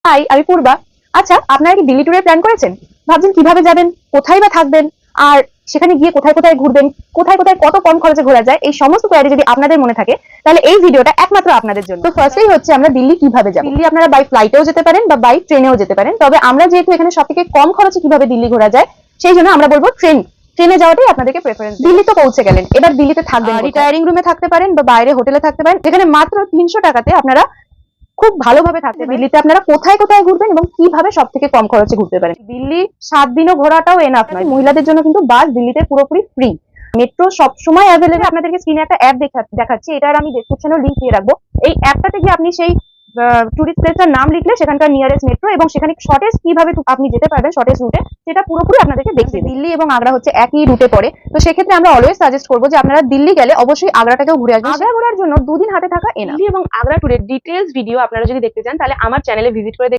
High, আমি পূর্বা। আচ্ছা, আপনারা কি দিল্লি ট্যুরের প্ল্যান করেছেন? ভাবছেন কিভাবে যাবেন, কোথায় বা থাকবেন, আর সেখানে গিয়ে কোথায় কোথায় ঘুরবেন, কোথায় কোথায় কত কম খরচে ঘোরা যায়, এই সমস্ত কোয়ারি যদি আপনাদের মনে থাকে তাহলে এই ভিডিওটা একমাত্র আপনাদের জন্য। তো ফার্স্টেই হচ্ছে আমরা দিল্লি কিভাবে যাব। দিল্লি আপনারা বাই ফ্লাইটেও যেতে পারেন বা বাই ট্রেনেও যেতে পারেন, তবে আমরা যেহেতু এখানে সবথেকে কম খরচে কিভাবে দিল্লি ঘোরা যায় সেই জন্য আমরা বলবো ট্রেনে যাওয়াটাই আপনাদেরকে প্রেফারেন্স। দিল্লি তো পৌঁছে গেলেন, এবার দিল্লিতে থাকবেন, রিটায়ারিং রুমে থাকতে পারেন বা বাইরে হোটেলে থাকতে পারেন, যেখানে মাত্র 300 টাকাতে আপনারা খুব ভালোভাবে থাকতে পারেন। দিল্লিতে আপনারা কোথায় কোথায় ঘুরবেন এবং কিভাবে সব থেকে কম খরচে ঘুরতে পারেন। দিল্লি 7 দিনও ঘোরাটাও এনাফ নয়। মহিলাদের জন্য কিন্তু বাস দিল্লিতে পুরোপুরি ফ্রি। মেট্রো সবসময় অ্যাভেলেবল। আপনাদেরকে স্ক্রিনে একটা অ্যাপ দেখাচ্ছি, এটার আমি ডেসক্রিপশনেও লিংক দিয়ে রাখবো। এই অ্যাপটাতে গিয়ে আপনি সেই টুরিস্ট প্লেসটার নাম লিখলে সেখানকার নিয়ারেস্ট মেট্রো এবং সেখানে শর্টেস্ট কিভাবে আপনি যেতে পারবেন শর্টেস্ট রুটে, সেটা পুরোপুরি আপনাদেরকে দেখিয়ে দেবে। দিল্লি এবং আগ্রা হচ্ছে একই রুটে পড়ে, তো সেক্ষেত্রে আমরা অলওয়েজ সাজেস্ট করবো যে আপনারা দিল্লি গেলে অবশ্যই আগ্রাটাকেও ঘুরে আসবেন। আগ্রা ঘোরার জন্য 2 দিন হাতে থাকা এনাফ। দিল্লি এবং আগ্রা ট্যুরের ডিটেইলস ভিডিও আপনারা যদি দেখতে চান তাহলে আমার চ্যানেলে ভিজিট করে